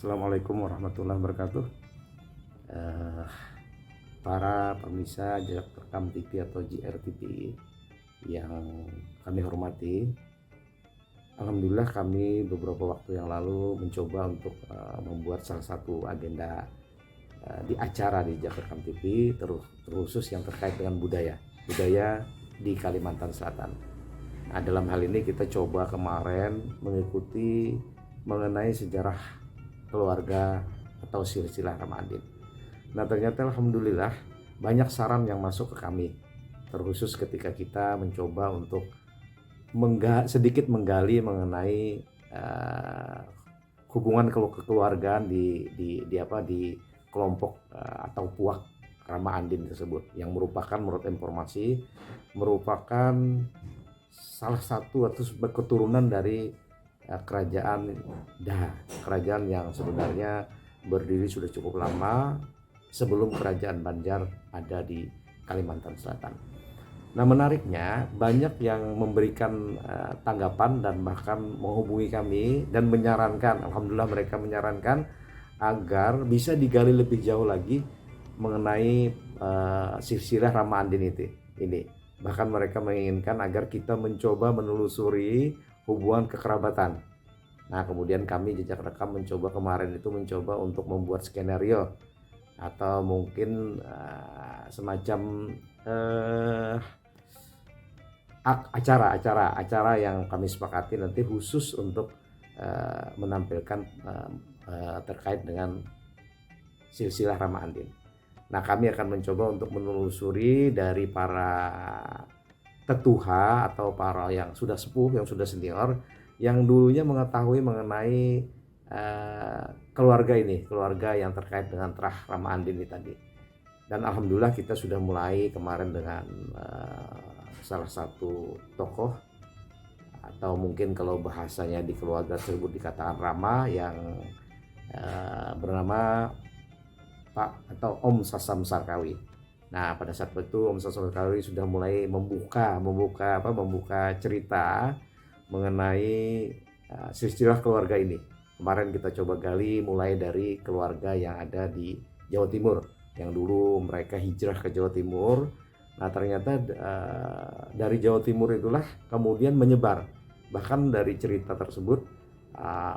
Assalamualaikum warahmatullahi wabarakatuh. Eh, para pemirsa Jejak Rekam TV atau JRTV yang kami hormati, alhamdulillah kami beberapa waktu yang lalu mencoba untuk membuat salah satu agenda di acara di Jejak Rekam TV terkhusus yang terkait dengan budaya di Kalimantan Selatan. Nah, dalam hal ini kita coba kemarin mengikuti mengenai sejarah keluarga atau silsilah Ramadan. Nah, ternyata alhamdulillah banyak saran yang masuk ke kami, terkhusus ketika kita mencoba untuk sedikit menggali mengenai hubungan kekeluargaan di kelompok atau puak Rama Andin tersebut, yang merupakan menurut informasi merupakan salah satu atau keturunan dari kerajaan kerajaan yang sebenarnya berdiri sudah cukup lama sebelum kerajaan Banjar ada di Kalimantan Selatan. Nah, menariknya banyak yang memberikan tanggapan dan bahkan menghubungi kami dan menyarankan, alhamdulillah mereka menyarankan agar bisa digali lebih jauh lagi mengenai silsilah Rama Andin ini. Bahkan mereka menginginkan agar kita mencoba menelusuri hubungan kekerabatan. Nah, kemudian kami Jejak Rekam mencoba untuk membuat skenario atau mungkin semacam acara yang kami sepakati nanti khusus untuk menampilkan terkait dengan silsilah Rama Andin. Nah, kami akan mencoba untuk menelusuri dari para tetuha atau para yang sudah sepuh, yang sudah senior, yang dulunya mengetahui mengenai keluarga yang terkait dengan terah Rama Andin ini tadi. Dan alhamdulillah kita sudah mulai kemarin dengan salah satu tokoh, atau mungkin kalau bahasanya di keluarga tersebut dikatakan Rama, yang bernama Pak atau Om Sasam Sarkawi. Nah, pada saat itu Om Sasam Sarkawi sudah mulai membuka cerita mengenai silsilah keluarga ini. Kemarin kita coba gali mulai dari keluarga yang ada di Jawa Timur, yang dulu mereka hijrah ke Jawa Timur. Nah, ternyata dari Jawa Timur itulah kemudian menyebar, bahkan dari cerita tersebut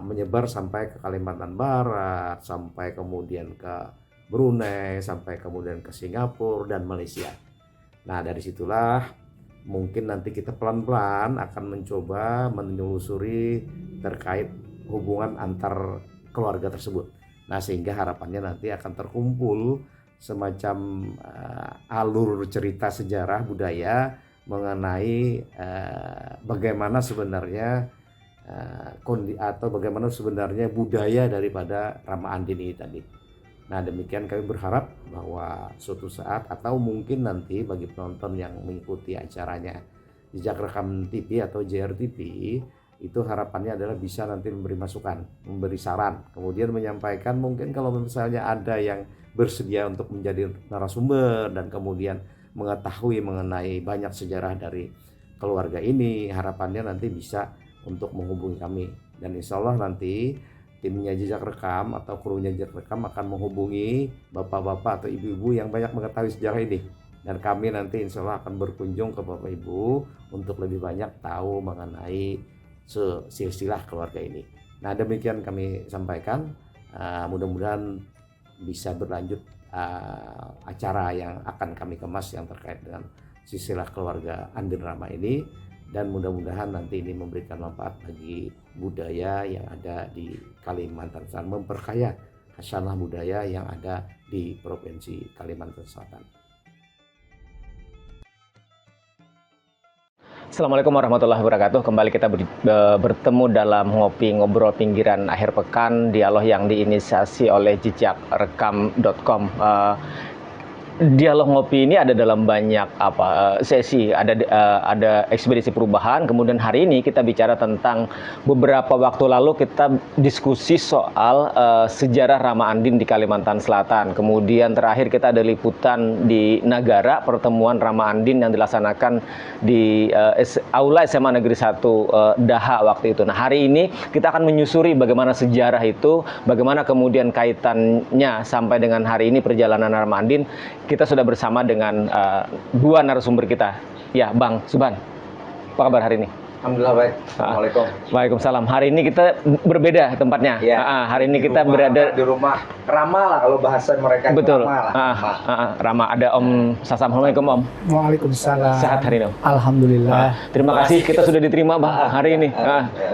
menyebar sampai ke Kalimantan Barat, sampai kemudian ke Brunei, sampai kemudian ke Singapura dan Malaysia. Nah, dari situlah mungkin nanti kita pelan-pelan akan mencoba menelusuri terkait hubungan antar keluarga tersebut. Nah, sehingga harapannya nanti akan terkumpul semacam alur cerita sejarah budaya mengenai bagaimana sebenarnya bagaimana sebenarnya budaya daripada Rama Andin ini tadi. Nah, demikian kami berharap bahwa suatu saat atau mungkin nanti bagi penonton yang mengikuti acaranya Jejak Rekam TV atau JRTV, itu harapannya adalah bisa nanti memberi masukan, memberi saran, kemudian menyampaikan mungkin kalau misalnya ada yang bersedia untuk menjadi narasumber dan kemudian mengetahui mengenai banyak sejarah dari keluarga ini, harapannya nanti bisa untuk menghubungi kami. Dan insya Allah nanti timnya Jejak Rekam atau krunya Jejak Rekam akan menghubungi bapak-bapak atau ibu-ibu yang banyak mengetahui sejarah ini, dan kami nanti insya Allah akan berkunjung ke bapak ibu untuk lebih banyak tahu mengenai silsilah keluarga ini. Nah, demikian kami sampaikan. Mudah-mudahan bisa berlanjut acara yang akan kami kemas yang terkait dengan silsilah keluarga Andin Rama ini, dan mudah-mudahan nanti ini memberikan manfaat bagi budaya yang ada di Kalimantan Selatan, memperkaya khasanah budaya yang ada di Provinsi Kalimantan Selatan. Assalamualaikum warahmatullahi wabarakatuh. Kembali kita bertemu dalam ngopi ngobrol pinggiran akhir pekan, dialog yang diinisiasi oleh jejakrekam.com. dialog ngopi ini ada dalam banyak sesi, ada ekspedisi perubahan. Kemudian hari ini kita bicara tentang beberapa waktu lalu kita diskusi soal sejarah Rama Andin di Kalimantan Selatan. Kemudian terakhir kita ada liputan di Nagara, pertemuan Rama Andin yang dilaksanakan di Aula SMA Negeri 1 Daha waktu itu. Nah, hari ini kita akan menyusuri bagaimana sejarah itu, bagaimana kemudian kaitannya sampai dengan hari ini perjalanan Rama Andin. Kita sudah bersama dengan dua narasumber kita. Ya, Bang Subhan, apa kabar hari ini? Alhamdulillah baik. Assalamualaikum. Waalaikumsalam. Hari ini kita berbeda tempatnya. Ya, hari ini kita berada di rumah Rama lah kalau bahasa mereka. Betul. Rama lah. Rama. Ada Om Sasam. Assalamualaikum Om. Waalaikumsalam. Sehat hari ini Om? Alhamdulillah. Terima kasih kita sudah diterima Bang hari ini.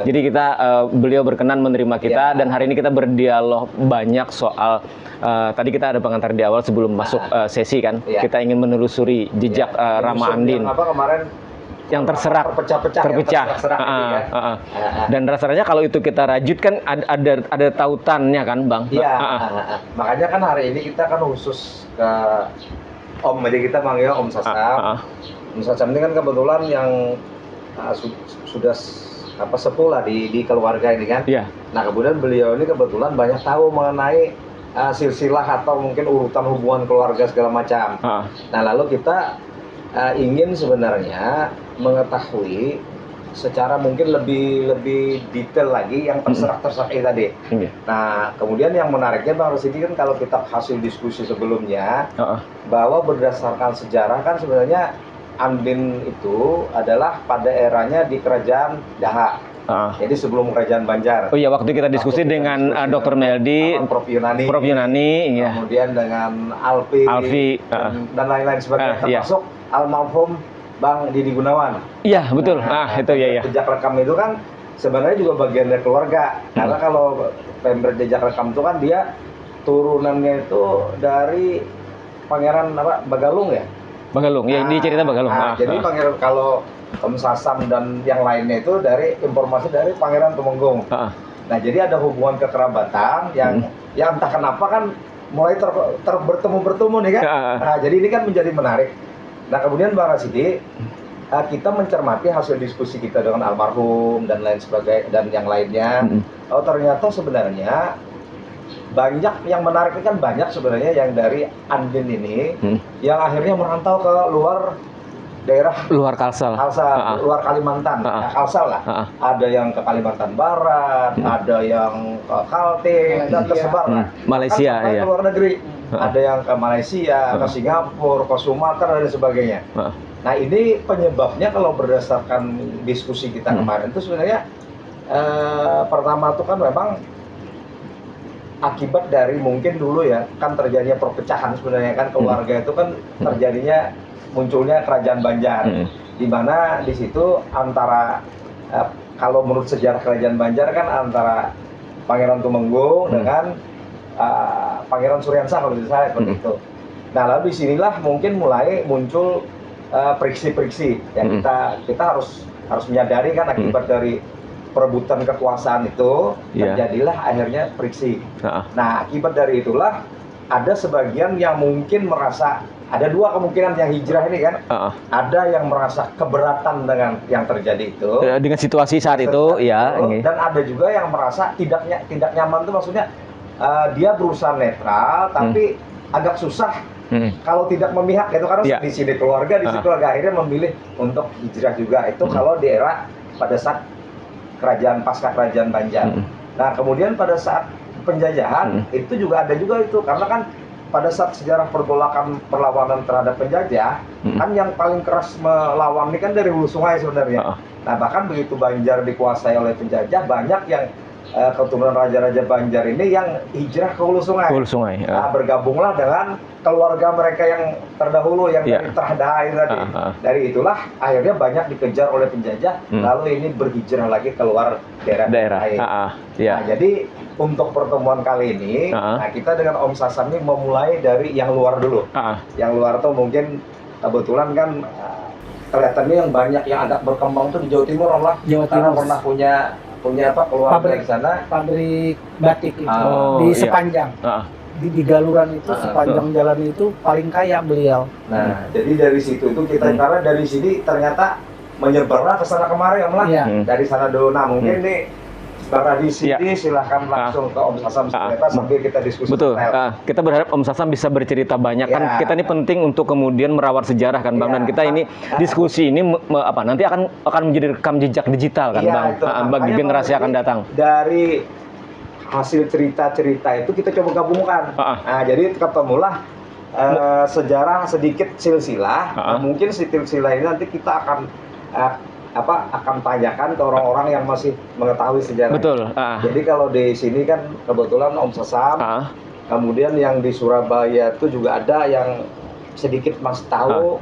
Jadi kita beliau berkenan menerima kita dan hari ini kita berdialog banyak soal tadi kita ada pengantar di awal sebelum masuk sesi kan. Kita ingin menelusuri jejak Rama Andin. Yang apa kemarin? Yang terserak, terpecah. Dan rasanya kalau itu kita rajut kan ada tautannya kan Bang? Iya. Makanya kan hari ini kita kan khusus ke Om, jadi kita manggil Om Sasam. Om Sasam ini kan kebetulan yang sudah sepuh lah di keluarga ini kan. Iya. Nah kemudian beliau ini kebetulan banyak tahu mengenai silsilah atau mungkin urutan hubungan keluarga segala macam. Nah lalu kita ingin sebenarnya mengetahui secara mungkin lebih detail lagi yang terserak tadi. Nah kemudian yang menariknya Bang Rosidi kan kalau kita hasil diskusi sebelumnya bahwa berdasarkan sejarah kan sebenarnya Andin itu adalah pada eranya di kerajaan Daha. Jadi sebelum kerajaan Banjar. Oh iya, waktu kita diskusi dengan Dr. Meldi, Prof Yunani, iya. Kemudian dengan Alfi dan lain-lain sebagainya, termasuk almarhum Bang Didi Gunawan. Iya betul. Itu ya. Jejak rekam itu kan sebenarnya juga bagian dari keluarga. Karena kalau pemberi jejak rekam itu kan dia turunannya itu dari Pangeran Bagalung ya. Bagalung, ya ini cerita Bagalung. Jadi Pangeran kalau Om Sasam dan yang lainnya itu dari informasi dari Pangeran Tumenggung. Nah jadi ada hubungan kekerabatan yang ya entah kenapa kan mulai bertemu nih kan. Nah jadi ini kan menjadi menarik. Nah kemudian Bang Rasidi, kita mencermati hasil diskusi kita dengan almarhum dan lain sebagainya dan yang lainnya. Oh ternyata sebenarnya banyak yang menarik kan banyak sebenarnya yang dari Andin ini yang akhirnya merantau ke luar daerah luar Kalsel, luar Kalimantan, Kalsel lah. Ada yang ke Kalimantan Barat, ada yang ke Kaltim dan tersebar lah. Malaysia kan ya. Ke luar negeri. Ada yang ke Malaysia, ke Singapura, ke Sumatera dan sebagainya. Nah ini penyebabnya kalau berdasarkan diskusi kita kemarin itu sebenarnya pertama itu kan memang akibat dari mungkin dulu ya kan terjadinya perpecahan sebenarnya kan keluarga itu kan terjadinya munculnya kerajaan Banjar, di mana di situ antara kalau menurut sejarah kerajaan Banjar kan antara Pangeran Tumenggung dengan Pangeran Suryansah kalau tidak salah seperti itu. Nah lalu disinilah mungkin mulai muncul friksi-friksi yang kita harus menyadari kan akibat dari perebutan kekuasaan itu terjadilah akhirnya friksi. Nah akibat dari itulah ada sebagian yang mungkin merasa ada dua kemungkinan yang hijrah ini kan. Ada yang merasa keberatan dengan yang terjadi itu. Dengan situasi saat itu, ya. Dan ada juga yang merasa tidak nyaman itu maksudnya dia berusaha netral tapi agak susah kalau tidak memihak gitu karena di sini keluarga, di sini keluarga akhirnya memilih untuk hijrah juga itu kalau di era pada saat pasca kerajaan Banjar. Nah kemudian pada saat penjajahan itu juga ada juga itu karena kan pada saat sejarah perlawanan terhadap penjajah kan yang paling keras melawan ini kan dari hulu sungai sebenarnya. Nah bahkan begitu Banjar dikuasai oleh penjajah banyak yang keturunan raja-raja Banjar ini yang hijrah ke hulu sungai. Nah, bergabunglah dengan keluarga mereka yang terdahulu yang dari terhadai tadi. Dari itulah akhirnya banyak dikejar oleh penjajah lalu ini berhijrah lagi keluar daerah lain. Nah, jadi untuk pertemuan kali ini nah kita dengan Om Sasam ini memulai dari yang luar dulu. Yang luar tuh mungkin kebetulan kan kelihatannya yang banyak yang agak berkembang tuh di Jawa Timur lah. Karena pernah punya apa keluarga di sana pabrik batik itu di Sepanjang. di Galuran itu sepanjang jalan itu paling kaya beliau. Nah, jadi dari situ itu kita karena dari sini ternyata menyebarlah ke sana kemari Om lah. Dari sana dulu. Nah, mungkin nih Bang Adi Sidi silahkan langsung ke Om Sasam sambil kita diskusi. Betul. Kita berharap Om Sasam bisa bercerita banyak kan. Kita ini penting untuk kemudian merawat sejarah kan Bang, dan kita ini diskusi ini nanti akan menjadi rekam jejak digital kan Bang, bagi generasi akan datang. Dari hasil cerita-cerita itu kita coba gabungkan. Nah, jadi ketemulah sejarah sedikit silsilah. Mungkin silsilah ini nanti kita akan akan tanyakan ke orang-orang yang masih mengetahui sejarah. Betul. Jadi kalau di sini kan kebetulan Om Sasam, kemudian yang di Surabaya itu juga ada yang sedikit masih tahu.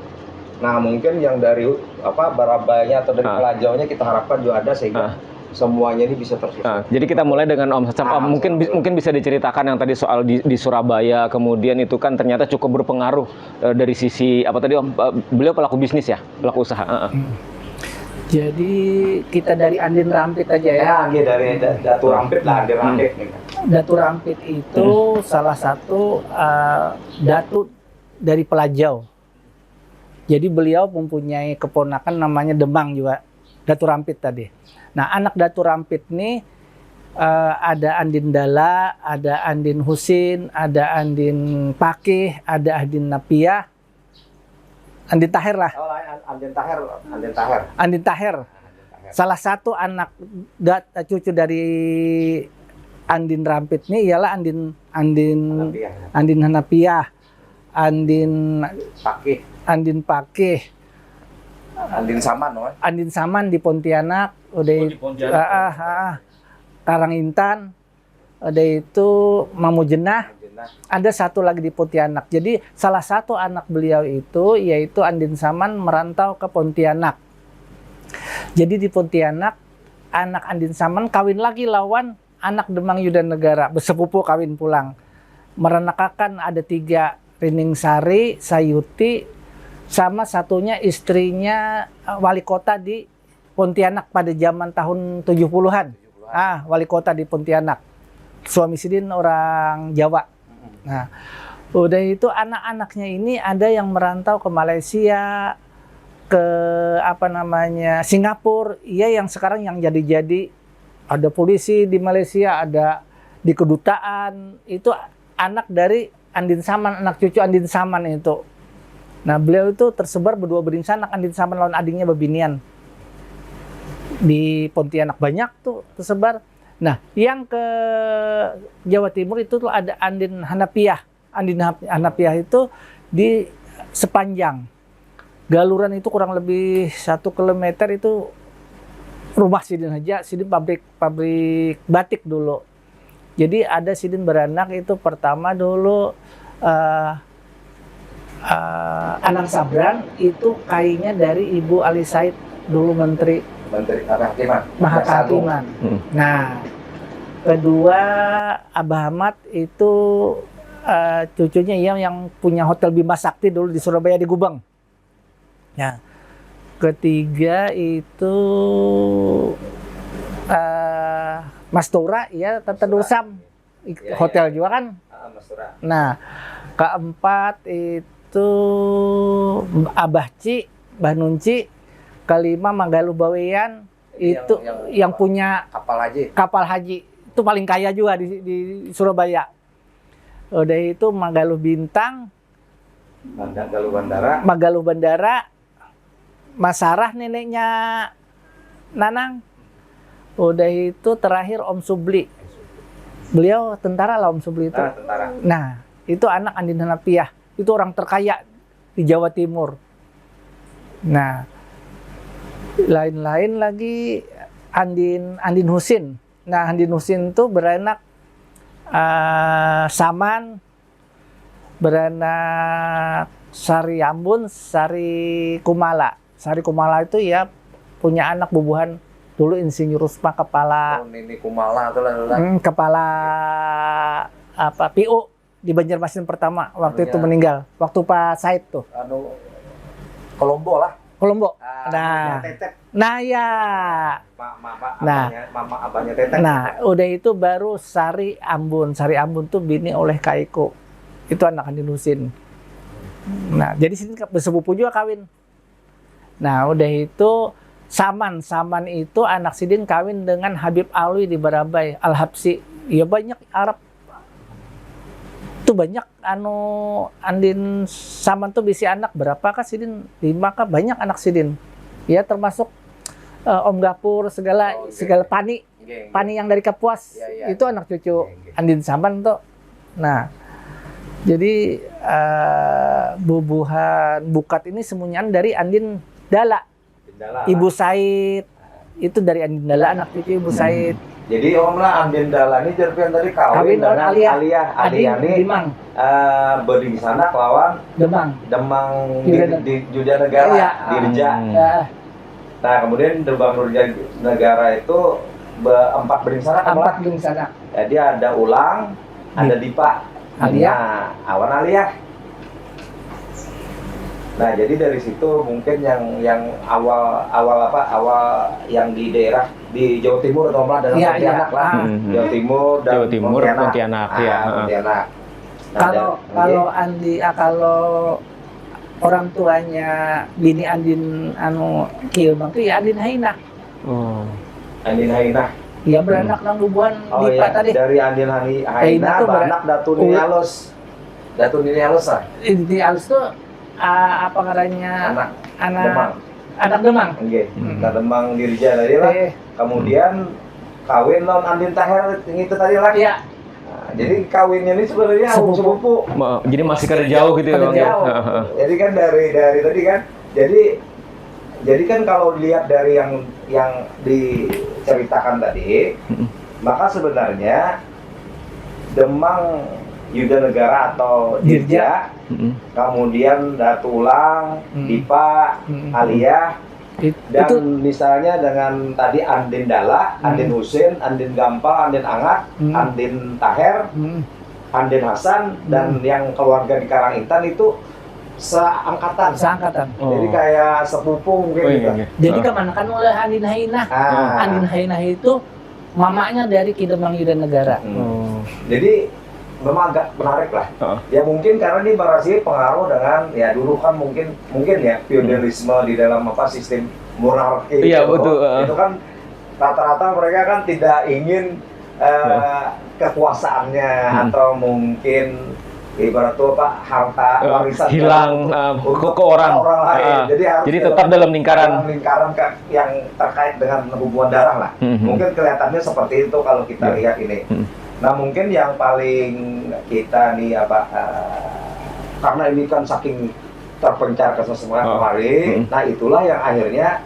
Nah, mungkin yang dari Barabayanya atau dari Pelajaunya kita harapkan juga ada sehingga semuanya ini bisa tersusun. Jadi kita mulai dengan Om Sasam. Mungkin bisa diceritakan yang tadi soal di Surabaya, kemudian itu kan ternyata cukup berpengaruh dari sisi apa tadi Om? Beliau pelaku bisnis ya, pelaku usaha. Jadi kita dari Andin Rampit aja ya. Dari Datu Rampit lah, Andin Rampit. Datu Rampit itu salah satu datu dari Pelajau. Jadi beliau mempunyai keponakan namanya Demang juga, Datu Rampit tadi. Nah, anak Datu Rampit ini ada Andin Dala, ada Andin Husin, ada Andin Pakih, ada Andin Napiah, Andin Taher lah. Andin Taher. Salah satu anak cucu dari Andin Rampit ini ialah Andin Hanapiah, Andin Pakih, Andin Saman di Pontianak, Karangintan, udah itu Mamu Jenah. Ada satu lagi di Pontianak. Jadi salah satu anak beliau itu yaitu Andin Saman merantau ke Pontianak. Jadi di Pontianak anak Andin Saman kawin lagi lawan anak Demang Yudanegara, bersepupu kawin pulang. Merenakakan ada 3, Rining Sari, Sayuti, sama satunya istrinya wali kota di Pontianak pada zaman tahun 70-an. Wali kota di Pontianak. Suami Sidin orang Jawa. Nah, udah itu anak-anaknya ini ada yang merantau ke Malaysia, ke Singapura. Iya, yang sekarang yang jadi-jadi ada polisi di Malaysia, ada di kedutaan. Itu anak dari Andin Saman, anak cucu Andin Saman itu. Nah, beliau itu tersebar berdua beringsaan, anak Andin Saman lawan adiknya Babinian. Di Pontianak banyak tuh tersebar. Nah, yang ke Jawa Timur itu tuh ada Andin Hanapiah. Andin Hanapiah itu di sepanjang Galuran itu kurang lebih 1 kilometer itu rumah Sidin aja. Sidin pabrik batik dulu. Jadi ada Sidin beranak itu pertama dulu Anang Sabran itu kainya dari Ibu Ali Said dulu Menteri Mahakatiman. Nah, kedua Abah Ahmad itu cucunya yang punya Hotel Bima Sakti dulu di Surabaya di Gubeng. Ya. Ketiga itu Mas Tora, ya Tante Dosam, hotel juga kan. Nah, keempat itu Abah Ci, Mbah Nunci. Kelima Magalu Bawean itu yang punya kapal haji itu paling kaya juga di Surabaya. Udah itu Magalu Bintang, Magalu Bandara, Mas Sarah neneknya Nanang. Udah itu terakhir Om Subli. Beliau tentara lah Om Subli itu. Nah, itu anak Andin Hanapiah. Itu orang terkaya di Jawa Timur. Nah, lain-lain lagi Andin Husin. Nah, Andin Husin itu beranak Saman, beranak Sari Ambun, Sari Kumala. Sari Kumala itu ya punya anak bubuhan dulu Insinyur Rusma kepala kepala PU di Banjarmasin pertama waktu itu meninggal. Waktu Pak Said tuh. Kolombo lah. Lombok. Ah, Nah, Tetep. nah ya. Nah. Mama abahnya Tetep. Nah, udah itu baru Sari Ambon. Sari Ambon tuh bini oleh Kak Eko. Itu anak Andin Husin. Nah, jadi sini bersepupu juga kawin. Nah, udah itu Saman itu anak Sidin kawin dengan Habib Alwi di Barabai, Al-Habsi. Ya banyak Arab. Tuh banyak Andin Saman tuh bisi anak berapa kah Sidin? 5 kah? Banyak anak Sidin. Ya termasuk Om Gapur segala Pani yang dari Kapuas. Itu anak cucu Andin Saman tuh. Nah, jadi bubuhan bukat ini semuanya dari Andin Dala. Ibu Said itu dari Andin Dala, anak cucu Ibu Said. Jadi Om lah Andin Dala ini jerpian tadi kawin dengan Aliyah ini Demang. Berdiri di sana lawan Demang di Juda Negara di Reja. Nah kemudian Demang Nurja Negara itu 4 berdiri sana. 4 berdiri sana. Jadi ada Ulang, ada Dipa, Aliyah, Awan Aliyah. Nah jadi dari situ mungkin yang awal yang di daerah di Jawa Timur atau malah dalam Pontianak lah. Jawa Timur dan Pontianak. Pontianak. Kalau Andi kalau orang tuanya bini Andin Kilbang itu ya Andin Hainah. Andin Hainah. Iya beranak nang hubungan Dipa tadi. Dari Andin Hainah beranak Datu Nini Alus. Datu Nini Alus lah. Nini Alus tuh apa katanya anak Demang. Oke. Nah, Demang Dirja tadi lah. Kemudian kawin non Andin Taher itu tadi lah. Iya. Nah, jadi kawinnya ini sebenarnya sepupu. Jadi masih kada jauh gitu ya, Bang. Jadi kan dari tadi kan. Jadi kan kalau dilihat dari yang diceritakan tadi, maka sebenarnya Demang Yuda Negara atau Dirja, kemudian Datulang, Dipa, Aliyah, dan misalnya dengan tadi Andin Dala, Andin Husin, Andin Gampang, Andin Angat, Andin Taher, Andin Hasan, dan yang keluarga di Karangintan itu seangkatan. Jadi kayak sepupu mungkin gitu. Jadi kemanakan oleh Andin Hainah. Andin Hainah itu mamanya dari Ki Demang Yuda Negara. Jadi memang agak menarik lah. Ya mungkin karena ini berhasil pengaruh dengan ya dulu kan mungkin ya feudalisme di dalam sistem monarki. Iya gitu. betul. Itu kan rata-rata mereka kan tidak ingin kekuasaannya atau mungkin ibarat tuh harta warisan hilang ke orang lain. Jadi tetap dalam lingkaran yang terkait dengan hubungan darah lah. Mungkin kelihatannya seperti itu kalau kita lihat ini. Nah mungkin yang paling kita nih karena ini kan saking terpencar kesemuanya kemarin, nah itulah yang akhirnya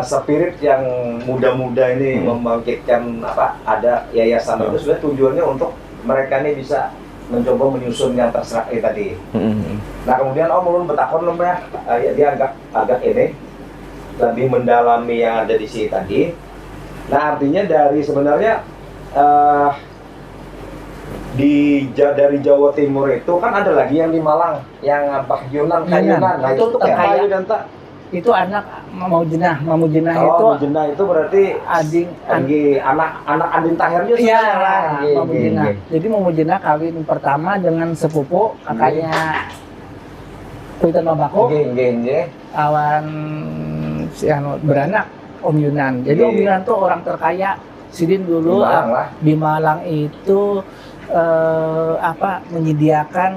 spirit yang muda-muda ini membangkitkan ada yayasan itu sudah tujuannya untuk mereka ini bisa mencoba menyusun yang terserah tadi. Nah kemudian ulun betakon ya dia agak ini lebih mendalami yang ada di sini tadi. Nah artinya dari sebenarnya dari Jawa Timur itu kan ada lagi yang di Malang yang Yunan Kayunan. Nah itu kayak Kayu dan tak itu anak Mamujinah itu Mamujinah itu berarti anak Andin Taher juga. Iya, Mamujinah. Jadi Mamujinah kawin pertama dengan sepupu kakaknya Kuitan Mabako. Awan beranak Om Yunan. Jadi Om Yunan tuh orang terkaya. Sidin dulu di Malang itu menyediakan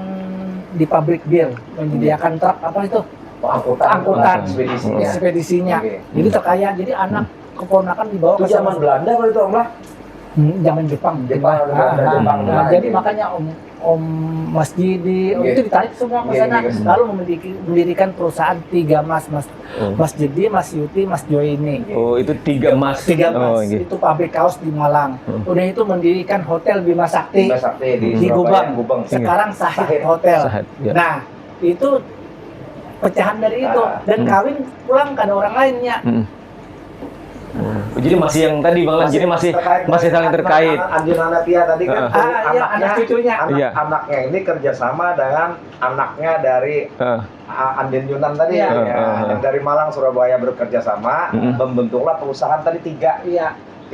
di pabrik bir, menyediakan truk angkutan ekspedisinya. Jadi terkaya, jadi anak keponakan dibawa ke zaman Belanda kalau itu Om lah. Zaman Jepang. Jadi makanya Om Masjid itu ditarik semua ke sana, lalu mendirikan perusahaan 3 Mas Jadi, Mas Yuti, Mas Joini. Oh itu 3 Mas. Itu pabrik kaos di Malang. Udah itu mendirikan hotel Bima Sakti di Gubeng. Sekarang Sahid Hotel. Nah itu pecahan dari itu dan kawin pulang kan orang lainnya. Jadi masih yang tadi Bang Lan, jadi masih saling terkait. Andin Anatia tadi kan iya, anak cucunya. Anaknya ini kerjasama dengan anaknya dari Andin Yunan tadi yang dari Malang Surabaya bekerja sama, membentuklah perusahaan tadi tiga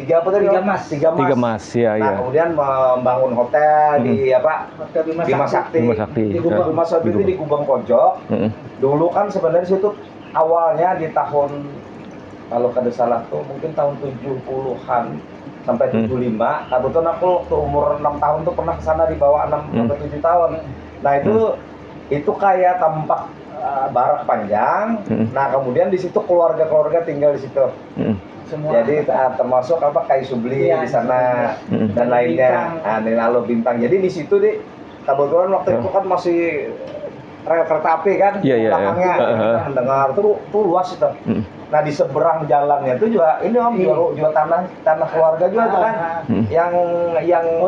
apa tadi? Tiga Mas. Iya. Kemudian membangun hotel di Hotel Bima Sakti. Di Bima Sakti itu di Gubeng Pojok. Dulu kan sebenarnya situ awalnya di tahun, kalau kada salah tuh mungkin tahun 70-an sampai 75. Kebetulan aku waktu umur 6 tahun tuh pernah ke sana di bawah 6 sampai 7 tahun. Nah, itu kayak tampak barak panjang. Nah, kemudian di situ keluarga-keluarga tinggal di situ. Semua. Jadi termasuk Kai Subli di sana dan lainnya. Lalu Bintang. Jadi di situ kebetulan waktu itu kan masih rel kereta api kan, belakangnya kita mendengar tuh luas itu. Nah, di seberang jalannya itu juga ini Om jual tanah keluarga juga tuh kan, yang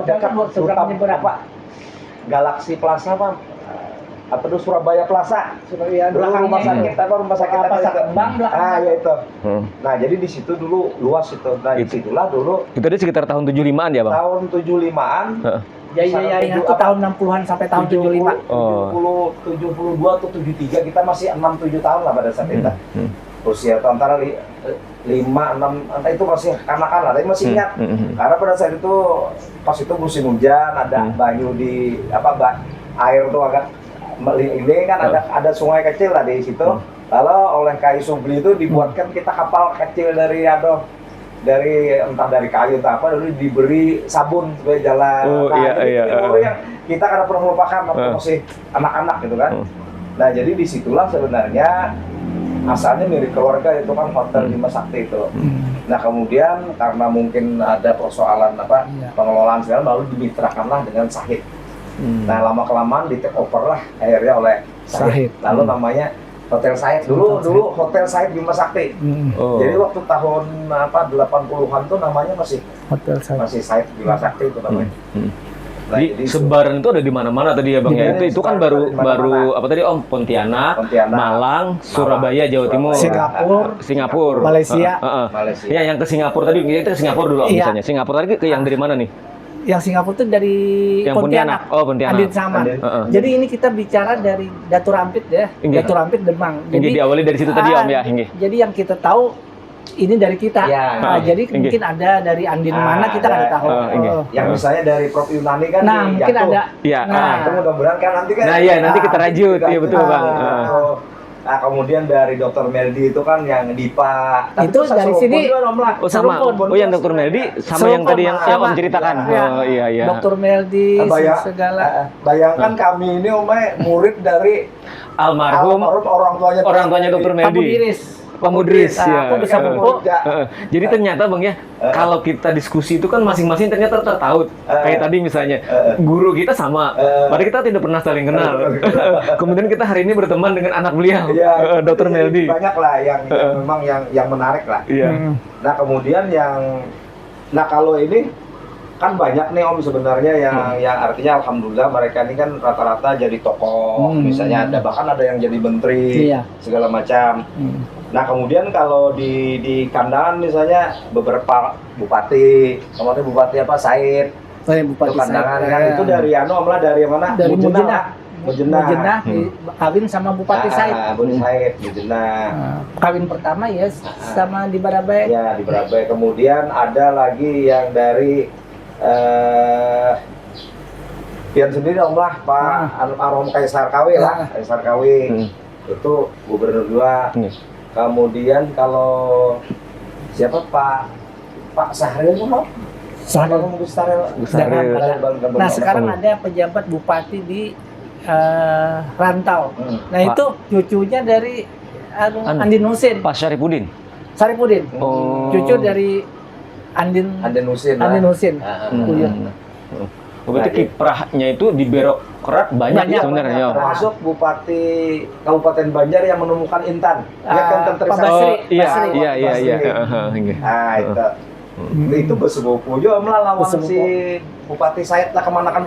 dekat Galaxy Plaza apa tuh Surabaya Plaza, belakang rumah sakit Kembang belakang. Ya itu. Nah, jadi di situ dulu luas itu. Nah, disitulah dulu. Itu ada sekitar tahun 75-an ya Bang? Tahun 75-an. Ya, itu tahun 60-an sampai tahun 75. 72 atau 73, kita masih 6-7 tahun lah pada saat itu. Usia antara 5-6, itu masih kanak-kanak, tapi masih ingat. Karena pada saat itu, pas itu musim hujan, ada banyu di, air tuh agak ini kan ada sungai kecil lah di situ. Lalu oleh Kai Subli itu dibuatkan kita kapal kecil dari entah dari kayu atau apa, dulu diberi sabun supaya jalan. Yang kita kadang pernah melupakan waktu masih anak-anak gitu kan. Nah, jadi disitulah sebenarnya asalnya milik keluarga itu kan Hotel Bima Sakti itu. Nah, kemudian karena mungkin ada persoalan pengelolaan segala, lalu dimitrakanlah dengan Sahid. Nah, lama-kelamaan di take over lah akhirnya oleh Sahid. Lalu namanya Hotel Sahid. Dulu Hotel Sahid Bima Sakti. Jadi waktu tahun 80-an tuh namanya masih Hotel Sahid. Masih Sahid Bima Sakti itu namanya. Nah, jadi sebaran itu ada di mana-mana tadi ya Bang ya. Itu kan baru apa tadi Om? Pontianak, Malang, Surabaya, Jawa Timur, Singapura, Malaysia. Ya, yang ke Singapura tadi itu Singapura dulu Om misalnya. Singapura tadi ke yang dari mana nih? Yang Singapura itu dari Pontianak. Pontianak. Andin Saman. Jadi ini kita bicara dari Datur Ampit ya. Datur Ampit Demang. Jadi diawali dari situ tadi Om ya. Jadi yang kita tahu ini dari kita. Jadi mungkin ada dari Andin mana kita nggak tahu. Yang misalnya dari Prof Yunani kan. Nah, mungkin ada. Itu mudah-mudahan kan nanti kan. Nah, iya nanti kita rajut. Iya betul Bang. Nah, kemudian dari Dr. Meldi itu kan yang Dipa. Itu dari sini. Sama. Yang Dr. Meldi sama yang tadi yang Om ceritakan. Iya. Dr. Meldi segala. Bayangkan kami ini murid dari almarhum orang tuanya Dr. Meldi. Pak Mudris ya. Jadi ternyata Bang ya, kalau kita diskusi itu kan masing-masing ternyata tertaut. Kayak tadi misalnya, guru kita sama, padahal kita tidak pernah saling kenal. Kemudian kita hari ini berteman dengan anak beliau, Dr. Meldi. Banyak lah yang memang yang menarik lah. Nah, kemudian kalau ini kan banyak nih Om sebenarnya yang artinya alhamdulillah mereka ini kan rata-rata jadi tokoh, misalnya bahkan ada yang jadi menteri segala macam. Nah, kemudian kalau di Kandangan misalnya beberapa bupati, kemarin bupati Said. Bupati Kandangan kan itu dari dari mana? Dari Mujenah. Mujenah kawin sama Bupati Said. Bupati Said Mujenah. Kawin pertama ya sama di Barabai. Ya, di Barabai. Kemudian ada lagi yang dari Pian sendiri Om lah, Pak Almarhum Kaisar KW lah, Kaisar KW. Itu gubernur 2. Kemudian kalau siapa Pak Sahril Om? Sahril. Nah, sekarang ada pejabat bupati di Rantau. Nah, itu cucunya dari Andin Husin. Pak Syarifudin. Cucu dari Andin Husin. Berarti kiprahnya itu di birokrat banyak sebenarnya. Termasuk Bupati Kabupaten Banjar yang menemukan intan. Pak Basri. Iya. Itu bersepupu juga melawan si Bupati Said lah, Kemanakan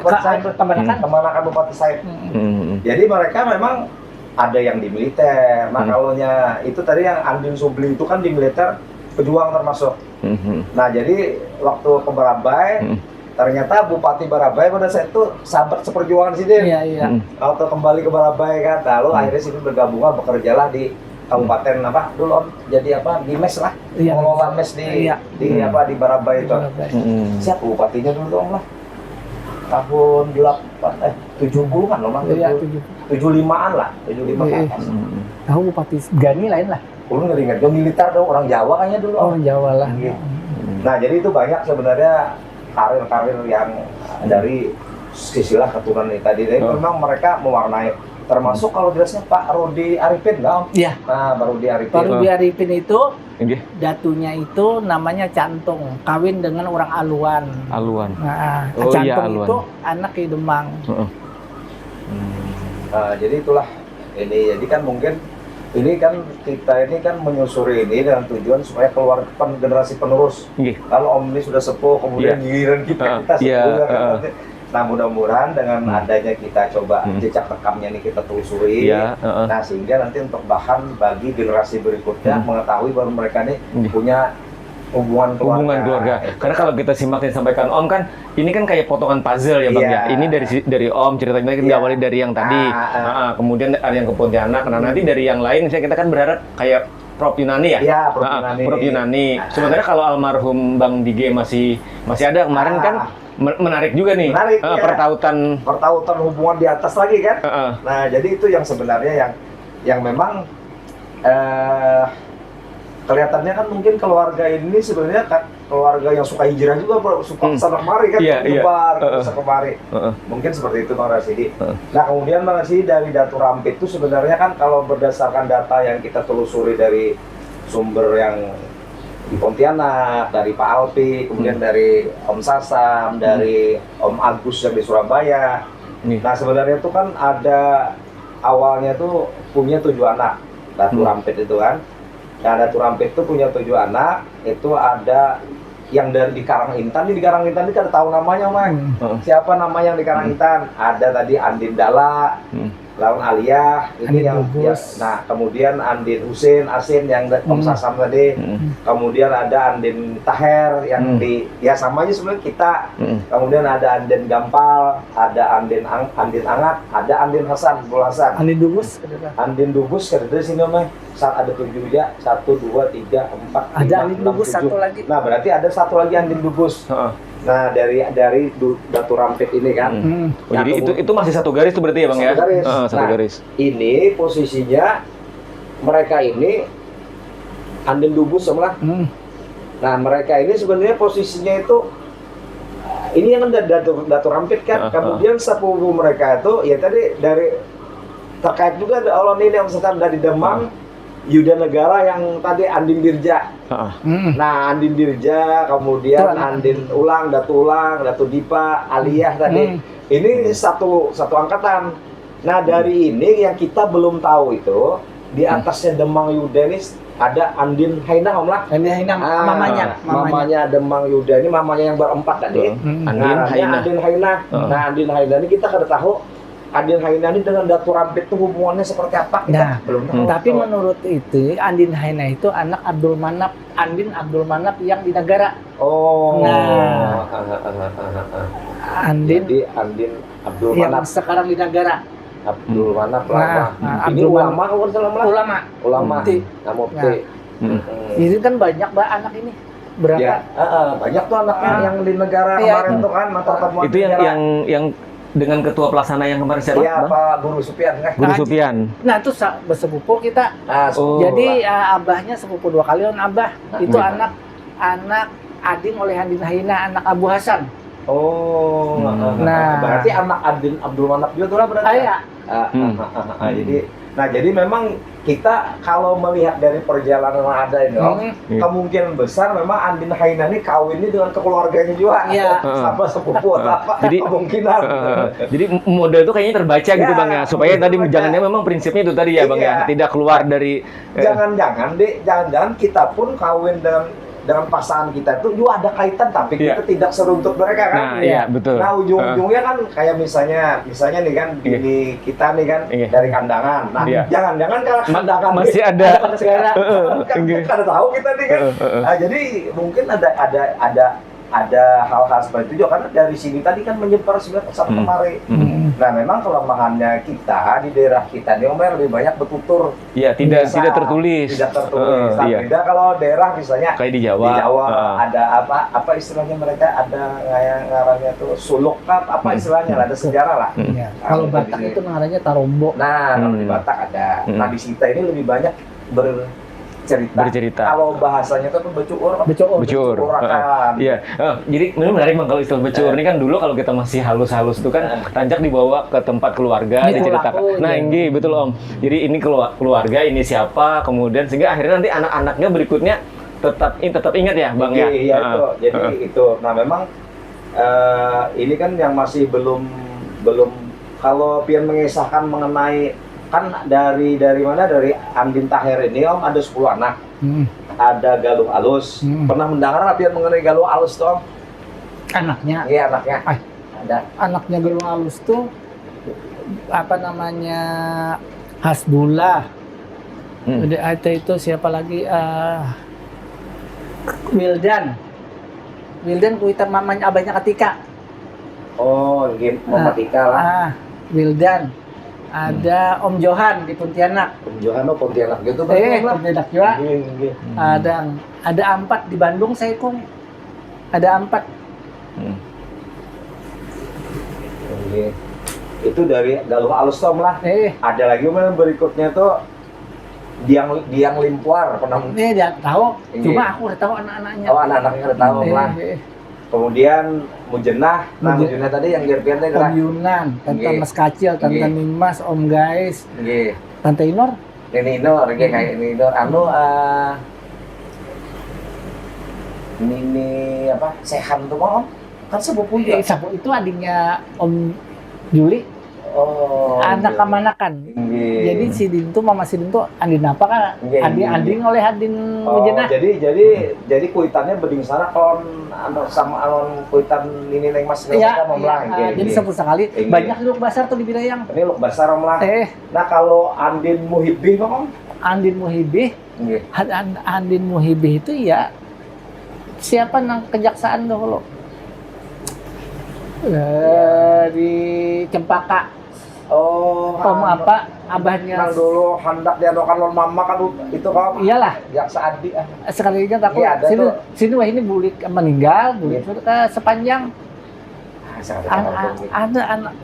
Bupati Said. Jadi mereka memang ada yang di militer. Nah, kalaunya itu tadi yang Andin Subli itu kan di militer pejuang termasuk. Nah jadi waktu ke Barabai, ternyata Bupati Barabai pada saat itu sahabat seperjuangan sini. Iya. Waktu kembali ke Barabai kan, lalu akhirnya sini bergabungan bekerjalah di kabupaten apa dulu Om, jadi apa di mes lah, mengelola mes di apa di Barabai itu. Siapa bupatinya dulu Om lah? Tahun 70-an loh, 75-an lah, 75 ke atas. Tahu Bupati Gani lain lah. Lu ngeringet, gue militer dong, orang Jawa kayaknya dulu. Orang Jawa lah. Nah jadi itu banyak sebenarnya karir-karir yang dari silsilah keturunan ini tadi. Jadi memang mereka mewarnai, termasuk kalau jelasnya Pak Rudi Arifin, nggak Om? Iya. Nah, Pak Rudi Arifin. Pak Rudi Arifin itu datunya itu namanya Cantung, kawin dengan orang Aluan. Nah, Cantung itu anak di Demang. Jadi itulah ini. Jadi kan mungkin ini kan kita ini kan menyusuri ini dengan tujuan supaya keluar generasi penerus. Kalau Om ini sudah sepuh, kemudian giliran kita sepuh. Nah mudah-mudahan dengan adanya kita coba jejak rekamnya ini kita telusuri, nah sehingga nanti untuk bahan bagi generasi berikutnya mengetahui bahwa mereka ini punya hubungan keluarga. Karena kalau kita simak yang disampaikan Om kan, ini kan kayak potongan puzzle ya Bang ya. Ini dari Om ceritanya kita diawali dari yang tadi, kemudian ada yang ke Pontianak. Nah nanti dari yang lain, misalnya kita kan berharap kayak Prof Yunani ya. Iya, Prof Yunani. Prof Yunani. Sebenarnya kalau almarhum Bang Dige masih ada kemarin kan menarik juga nih. Menarik, pertautan hubungan di atas lagi kan. Nah jadi itu yang sebenarnya yang memang kelihatannya kan mungkin keluarga ini sebenarnya kan keluarga yang suka hijrah juga, suka kesana kemari kan, nyebar kesana kemari. Mungkin seperti itu Bang Rasidi. Nah kemudian Bang Rasidi dari Datu Rampit itu sebenarnya kan kalau berdasarkan data yang kita telusuri dari sumber yang di Pontianak, dari Pak Alpi, kemudian dari Om Sasam, dari Om Agus yang di Surabaya. Nah sebenarnya itu kan ada awalnya tuh punya 7 anak Datu Rampit itu kan. Nah, Datu Rampit itu punya 7 anak, itu ada yang dari di Karangintan. Di Karangintan ini kan tahu namanya, Mang. Siapa nama yang di Karangintan? Ada tadi Andin Dala, lawan Aliyah, ini yang nah kemudian Andin Husin, Asin yang Om Sasam tadi, kemudian ada Andin Taher yang di sama aja sebenarnya kita, kemudian ada Andin Gampal, ada Andin Angat, ada Andin Hasan, Bul Hasan, Andin Dubus dari sini Om, saat ada 7 ya, 1, 2, 3, 4, ada Andin Dubus 7. Satu lagi. Nah berarti ada satu lagi Andin Dubus. Nah dari Datu Rampit ini kan. Jadi itu masih satu garis tuh berarti ya Bang ya? Satu garis. Ini posisinya mereka ini Andin Dubus sama. Nah mereka ini sebenarnya posisinya itu ini yang Datu Rampit kan. Kemudian sepupu mereka itu ya tadi dari terkait juga ada Allah ini yang misalkan dari Demang, Yuda Negara yang tadi Andin Dirja. Nah, Andin Dirja, kemudian Andin Ulang, Datu Dipa, Aliyah tadi. Ini satu angkatan. Nah, dari ini yang kita belum tahu itu di atasnya Demang Yuda ini ada Andin Haina Om lah. Andin Haina mamanya Demang Yuda ini mamanya yang berempat tadi. Andin Haina. Nah, Andin Haina ini kita kada tahu Andin Haina ini dengan Datu Rampit itu hubungannya seperti apa? Kita belum tahu. Tapi menurut itu Andin Haina itu anak Abdul Manap, Andin Abdul Manap yang di negara. Jadi Andin Abdul Manap yang sekarang di negara. Abdul Manap lama. Ini ulama kan selama ulama. Mufti. Ini kan banyak anak ini. Berapa? Banyak tuh anaknya yang di negara kemarin tuh kan mata temuan. Itu yang dengan ketua pelaksana yang kemarin siapa? Iya, Pak Guru Supian kan? Guru Supian. Nah, itu bersepupu kita. Jadi abahnya sepupu 2 kali on abah. Itu anak Ading oleh Andin Haina, anak Abu Hasan. Nah, berarti anak Andin Abdul Manap juga tuh lah berarti. Jadi memang kita kalau melihat dari perjalanan yang ada ini, kemungkinan besar memang Andin Haina ini kawinnya dengan keluarganya juga, sama sepupu atau apa. Jadi kemungkinan. Jadi model itu kayaknya terbaca gitu Bang ya, supaya tadi jangannya memang prinsipnya itu tadi ya Bang ya, tidak keluar dari. Jangan-jangan kita pun kawin dengan dengan pasangan kita itu juga ada kaitan, tapi Iya. kita tidak seruntut mereka kan. Nah, iya betul. Nah ujung-ujungnya kan kayak misalnya nih kan Iya. di kita nih kan Iya. dari kandangan. Nah Iya. jangan-jangan kalau kandangan masih ada. negara kan Iya. kita ada tahu kita nih kan. Nah, jadi mungkin ada hal-hal seperti itu juga karena dari sini tadi kan menyebar sebenarnya kesana kemari. Nah memang kelemahannya kita di daerah kita nih Omer lebih banyak bertutur. Iya, tidak Bisa, tertulis. Tidak tertulis. Nah, Iya. beda kalau daerah misalnya Kayak di Jawa. ada apa istilahnya mereka ada ngarannya tuh suluk apa istilahnya lah, ada sejarah lah. Ya. Nah, Kalau gitu Batak di sini. itu namanya Tarombo. Nah kalau di Batak ada. Nah di Sita ini lebih banyak bercerita. Kalau bahasanya tuh becuur. Becur. Urakan. Iya. Jadi ini menarik Bang kalau istilah becur ini kan dulu kalau kita masih halus-halus itu kan rancak dibawa ke tempat keluarga Ini diceritakan. kulaku, Nah, iya. ini betul Om. Jadi ini keluarga ini siapa, kemudian sehingga akhirnya nanti anak-anaknya berikutnya tetap ingat ya, Bang ya. Iya itu. Jadi itu. Nah memang ini kan yang masih belum kalau pian mengisahkan mengenai kan dari mana dari Andin Taher ini Om ada 10 anak. Ada Galuh Alus. Pernah mendengar pian mengenai Galuh Alus tuh Om? Anaknya. Iya anaknya. Ay. Ada. Anaknya Galuh Alus tuh apa namanya Hasbullah. Udah ada itu siapa lagi Wildan kuitan mamanya abahnya Ketika. Oh, game Mematika lah. Wildan. Ada Om Johan di Pontianak. Om Johan Pontianak gitu Pontianak juga. Iya. Ada Ampat di Bandung saya kong. Ada Ampat. Iya. Itu dari Galuh Alus Tom lah. Ada lagi yang berikutnya tuh Diang Limpuar pernah. Dia tahu. Iya. Cuma aku udah tahu anak-anaknya. Oh anak-anaknya udah tahu lah. Kemudian Mujenah, Mujenah tadi yang Jerpian tadi Om lah. Yunan, Tante Nggih. Mas Kacil, Tante Nggih. Nimas, Om Guys, Nggih. Tante Inor. Ini Inor, kayak ini Inor. Ini apa? Sehan tuh Om? Kan sepupu juga. Sapu itu adiknya Om Juli, Oh. anak kamanakan. Nggih. Jadi si Dintu, Mama si Dintu, Andin apa kan? Nggih, Andin oleh Andin Oh, Mujenah. jadi kuitannya beding sana sama alon kuitan ini neng Mas Iya, memlang. jadi sebut sekali. Nggih. Banyak lu basar tuh di Birayang. Ini Luk Basar Om lah. Nah kalau Andin Muhibih Om? Andin Muhibih, Nggih. Andin Muhibih itu ya siapa nang kejaksaan dahulu? Di Cempaka. Oh, Om apa? Abahnya. Nang dulu hendak diadokan lon mama kan itu Om. Iyalah. Jaksa Adi. Sekali ingat aku Iya, ada sini tuh. sini wah ini bulik meninggal, bulik ke sepanjang ada anak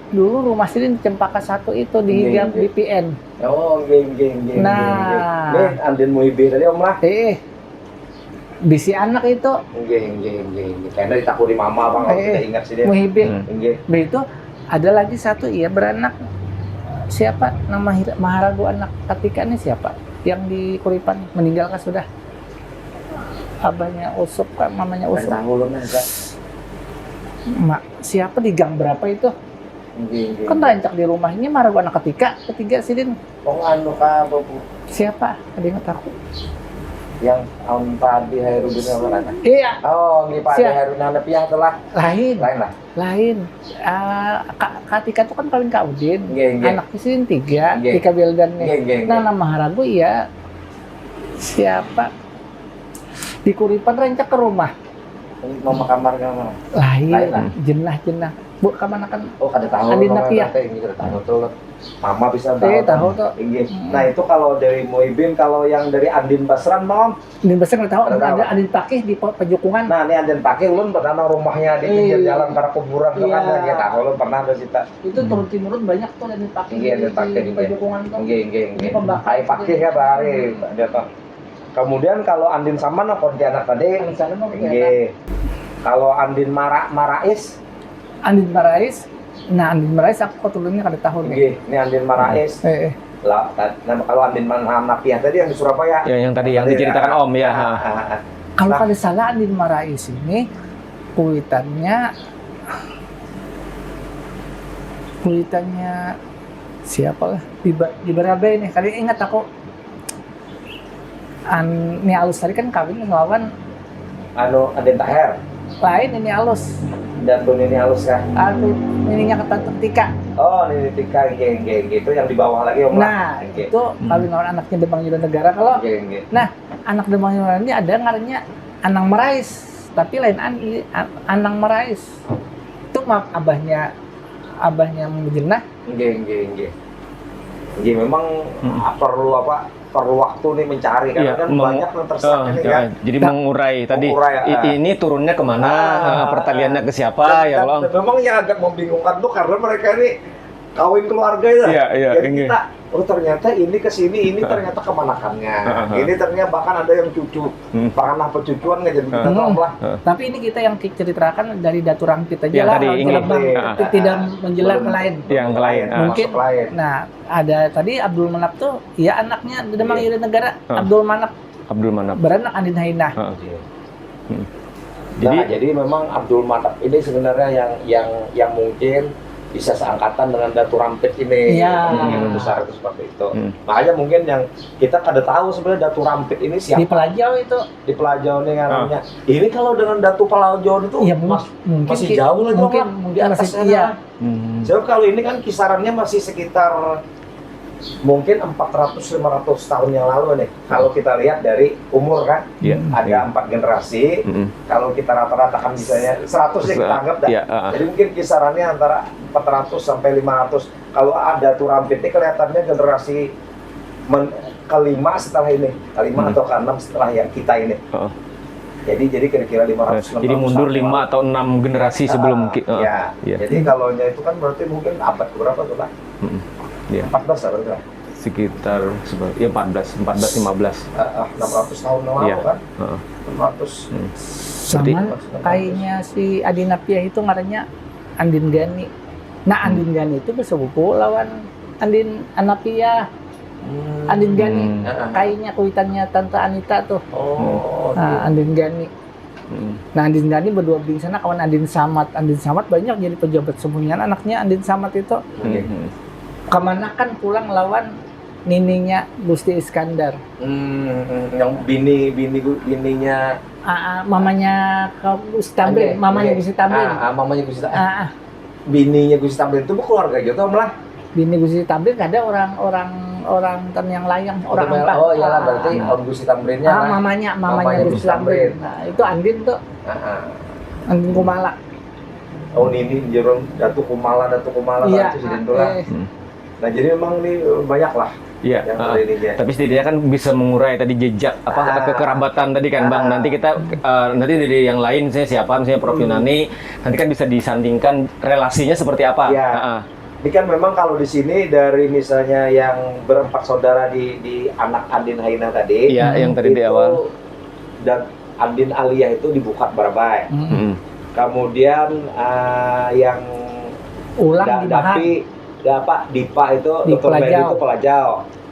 dulu rumah sini di Cempaka 1 itu di Nggih, nggih. BPN. Oh, nggih. Nah. Nih Andin Muhibih tadi Om lah. Bisi anak itu Nggih. Kayaknya ditakuri mama Bang, kalau tidak ingat sih dia. Muhibih. Nggih. Itu ada lagi satu iya beranak siapa nama Maharagu anak Ketika ini siapa yang di Kuripan meninggal kan sudah abahnya Usup kan mamanya Usup siapa di gang berapa itu kan rancak di rumahnya Maharagu anak ketiga Sidin siapa ada yang tahu yang Pak Adi Hairudin apa? Iya. Oh, nggih Pak Adi Hairudin Hanafiah telah. Lain. Ketika itu kan kawin Kak Udin. Nggih. Anaknya sih 3, Tika Beldan nih. Nah, nama Maharagu ya siapa? Di Kuripan rancak ke rumah. Mama kamar. Lain. Jenah. Bu, kemana kan? Oh, kada tahu. Andin Napiah. Ini kada tahu tuh. Mama bisa tahu tuh. Nah, itu kalau dari Muhibin, kalau yang dari Andin Basran, Mam. Andin Basran nggak tahu. Ada Andin Pakih di Pejukungan. Nah, ini Andin Pakih, ulun pernah rumahnya di pinggir jalan karena kuburan tuh kan ya. Tahu ulun pernah ada cita. Itu turun timurun banyak tuh Andin Pakih. Iya, Andin Pakih di Pejukungan tuh. Nggih. Pembakar. Ai Pakih ya hari dia tuh. Kemudian kalau Andin Saman Pontianak tadi. Nggih. Kalau Andin Marais. Andin Marais. Nah, Andin Marais aku ketulunnya kada tahu nih. Ini Andin Marais. Lah, kalau Andin Hanafiah tadi yang di Surabaya. Ya, yang tadi yang diceritakan Om ya. Kalau kada salah Andin Marais ini kuitannya siapa lah di Barabai nih. Kali ingat aku Ini Alus tadi kan kawin ngelawan Anu Aden Taher. lain ini Alus. Datu Nini Alus kan? Aku ininya Tante Tika. Oh, Nini Tika, geng gitu yang di bawah lagi Om. Nah, itu kawin lawan anaknya Demang Yuda Negara. Kalau nah, anak Demang Yuda ini ada ngarannya Anang Merais, tapi lain Anang Merais. Itu maaf abahnya Mujenah. Geng. Memang perlu waktu nih mencari kan banyak yang tersesat ini kan. Jadi mengurai tadi ini turunnya kemana, pertaliannya ke siapa ya kalau. Memang yang agak membingungkan tuh karena mereka ini kawin keluarga ya. Jadi kita ternyata ini ke sini, ini ternyata kemanakannya. Ini ternyata bahkan ada yang cucu, panah pecucuan nggak jadi kita tahu lah. Tapi ini kita yang ceritakan dari Datu Rampit aja lah, tidak menjelang ke lain. Yang lain. Mungkin. Nah, ada tadi Abdul Manap tuh, ya anaknya Demang Yuda Negara, Abdul Manap. Beranak Andin Hainah. Jadi memang Abdul Manap ini sebenarnya yang mungkin bisa seangkatan dengan Datu Rampit ini, kemungkinan besar itu seperti itu. Makanya mungkin yang kita kada tahu sebenarnya Datu Rampit ini siapa. Di Pelajau itu. Di Pelajau nih namanya. Ini kalau dengan Datu Pelajau itu ya, masih jauh lagi mungkin di atasnya. Iya. Jadi kalau ini kan kisarannya masih sekitar mungkin 400-500 tahun yang lalu nih. Kalau kita lihat dari umur kan, ada 4 generasi. Kalau kita rata-ratakan misalnya 100 ya kita anggap dah. Jadi mungkin kisarannya antara 400 sampai 500. Kalau ada Datu Rampit ini kelihatannya generasi kelima setelah ini, kelima atau keenam setelah yang kita ini. Jadi kira-kira 500. Jadi mundur 5 atau 6 generasi sebelum. Jadi kalau itu kan berarti mungkin abad berapa tuh lah? 14 berarti lah. Sekitar ya 14, 15. 600 tahun yang lalu kan? 600. Sama kayaknya si Adina Pia itu ngarannya Andin Gani. Nah, Andin Gani itu bersepupu lawan Andin Anapia. Andin Gani, kayaknya kuitannya Tante Anita tuh. Andin Gani. Nah, Andin Gani berdua di sana kawan Andin Samad. Andin Samad banyak jadi pejabat sembunyian anaknya Andin Samad itu. Kemana kan pulang lawan nininya Gusti Iskandar. Yang bininya mamanya Gusti Tamrin, mamanya Gusti Tamrin. Mamanya Gusti Tamrin. Bininya Gusti Tamrin itu keluarga gitu Om lah. Bini Gusti Tamrin ada orang yang layang, orang empat. Oh iyalah berarti Om Gusti Tamrinnya. Mamanya Gusti Tamrin. Nah, itu Andin tuh. Andin Kumala. Oh ini Datu Kumala iya, itu sih lah. Nah jadi memang ini banyak lah. Iya. Tapi setidaknya kan bisa mengurai tadi jejak kekerabatan tadi kan Bang. Nanti kita nanti dari yang lain siapa misalnya Prof Yunani nanti kan bisa disandingkan relasinya seperti apa. Ini kan memang kalau di sini dari misalnya yang berempat saudara di anak Andin Hainah tadi. Iya, yang tadi di awal. Dan Andin Alia itu dibuka Barabai. Kemudian yang ulang Dipa itu di Pelajau.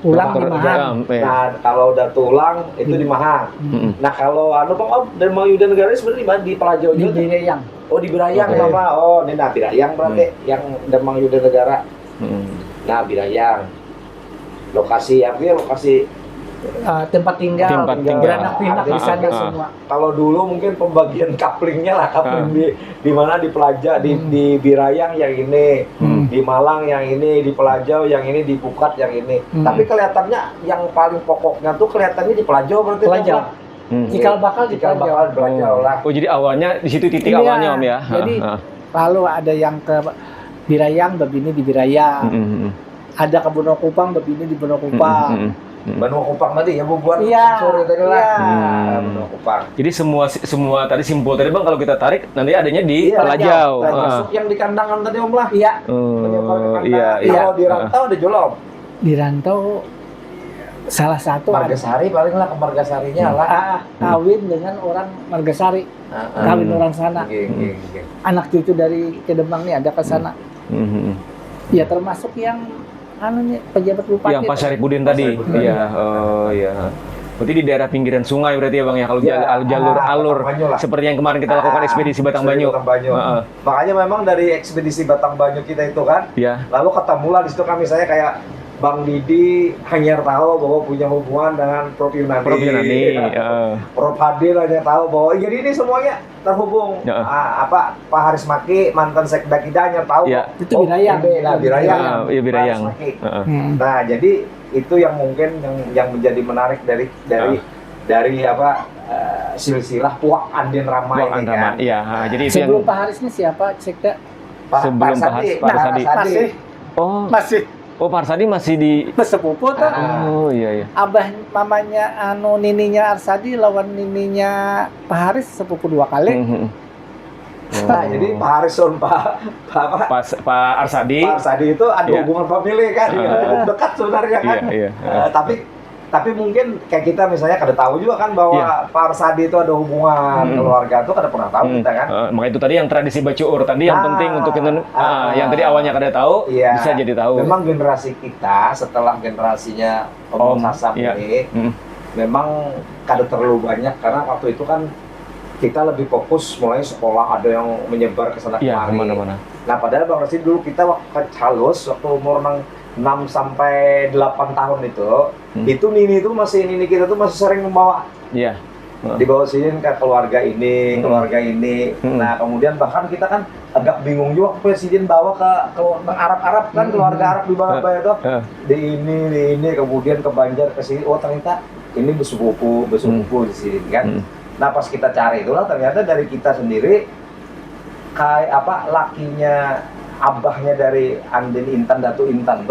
Ulang di Mahang. Nah, kalau Datu Ulang itu di Mahang. Nah, kalau Bang Om dan Demang Yuda Negara sebenarnya di Pelajau juga. Di Birayang. Oh, di Birayang sama. Oh, ini Birayang berarti yang Demang Yuda Negara. Nah, Birayang. Lokasi tempat tinggal. Beranak pinak di sana semua. Kalau dulu mungkin pembagian kaplingnya lah, di mana di Pelajau, di Birayang yang ini, di Malang yang ini, di Pelajau yang ini, di Pukat yang ini. Tapi kelihatannya yang paling pokoknya tuh kelihatannya di Pelajau berarti. Pelajau. Cikal bakal di Pelajau lah. Oh jadi awalnya di situ titik awalnya Om ya. Jadi lalu ada yang ke Birayang, berbini di Birayang. Ada ke Bonokupang, berbini di Bonokupang. Benua Kupang tadi ya buat sore tadi lah. Benua Kupang. Jadi semua tadi simpul tadi Bang kalau kita tarik nanti adanya di Pelajau. Termasuk yang di kandangan tadi Om lah. Kalau di Rantau ada Jolom. Di Rantau salah satu Margasari paling lah ke Margasarinya lah. Kawin dengan orang Margasari. Kawin orang sana. Anak cucu dari Kedemang nih ada ke sana. Ya termasuk yang pejabat bupati. Yang Pak Syarifudin tadi. Iya. Iya. Berarti di daerah pinggiran sungai berarti ya Bang ya kalau jalur alur seperti yang kemarin kita lakukan ekspedisi Batang Banyu. Makanya memang dari ekspedisi Batang Banyu kita itu kan. Lalu ketemulah di situ kami saya kayak Bang Didi hanya tahu bahwa punya hubungan dengan Prof Yunani. Prof Yunani. Prof Hadil hanya tahu bahwa jadi ini semuanya terhubung. Pak Haris Maki mantan Sekda kita hanya tahu. Itu Birayang. Birayang. Iya, Birayang. Nah, jadi itu yang mungkin yang menjadi menarik dari silsilah Puak Andin Rama ini kan. Iya, jadi itu sebelum yang Pak Haris ini siapa Sekda? sebelum Pak Haris. Masih. Oh. Masih. Oh, Pak Arsadi masih di Sepupu tuh. Oh, iya. Abah mamanya nininya Arsadi lawan nininya Pak Haris sepupu 2 kali. Nah, jadi Pak Haris dan Pak Arsadi. Pak Arsadi itu ada hubungan famili kan, dekat sebenarnya kan. Tapi mungkin kayak kita misalnya kada tahu juga kan bahwa Pak Arsadi itu ada hubungan keluarga itu kada pernah tahu kita kan. Maka itu tadi yang tradisi bacuur tadi yang penting untuk kita yang tadi awalnya kada tahu bisa jadi tahu. Memang generasi kita setelah generasinya Om Sasam ini memang kada terlalu banyak karena waktu itu kan kita lebih fokus mulai sekolah ada yang menyebar ke sana kemari. Kemana-mana. Nah, padahal Bang Rashid dulu kita waktu halus waktu umur 6 sampai 8 tahun itu nini kita tuh masih sering membawa. Iya. Dibawa sini ke keluarga ini. Nah, kemudian bahkan kita kan agak bingung juga presiden bawa ke Arab kan keluarga Arab di bawah itu. Di ini kemudian ke Banjar ke sini. Oh, ternyata ini bersepupu di sini kan. Nah, pas kita cari itulah ternyata dari kita sendiri kayak lakinya abahnya dari Andin Intan Datu Intan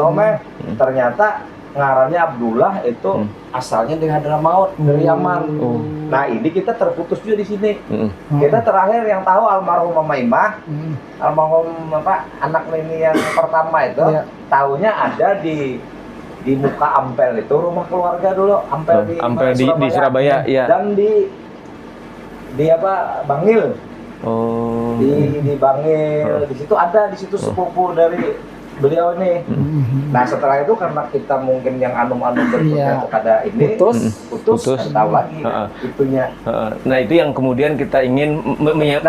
ternyata ngarannya Abdullah itu asalnya dari Hadramaut dari Yaman. Nah, ini kita terputus juga di sini. Kita terakhir yang tahu almarhum Mama Imah, almarhum anak ini yang pertama itu tahunya ada di muka Ampel itu rumah keluarga dulu Ampel di Surabaya ya. Dan di Bangil. Di Bangil, di situ sepupu dari beliau ini. Nah, setelah itu karena kita mungkin yang anum-anum berikutnya kepada ini putus tahu lagi itunya. Nah, itu yang kemudian kita ingin mengingat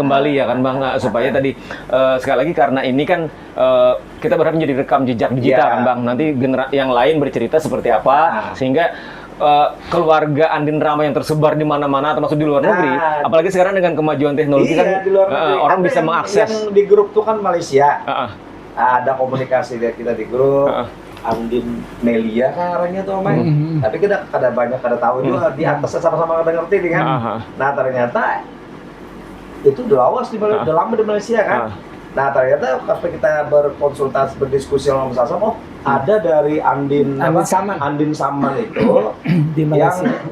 kembali ya kan Bang, supaya tadi sekali lagi karena ini kan kita berharap menjadi rekam jejak digital kan Bang. Nanti yang lain bercerita seperti apa sehingga keluarga Andin Rama yang tersebar di mana-mana termasuk di luar negeri, apalagi sekarang dengan kemajuan teknologi kan orang bisa mengakses. Yang di grup tuh kan Malaysia. Ada komunikasi dari kita di grup. Andin Melia caranya tuh tapi kita kada tahu juga di atas sama-sama kada ngerti kan. Nah, ternyata itu udah lawas udah lama di Malaysia kan. Nah, ternyata pas kita berkonsultasi berdiskusi sama Om Sasam, ada dari Andin Saman itu di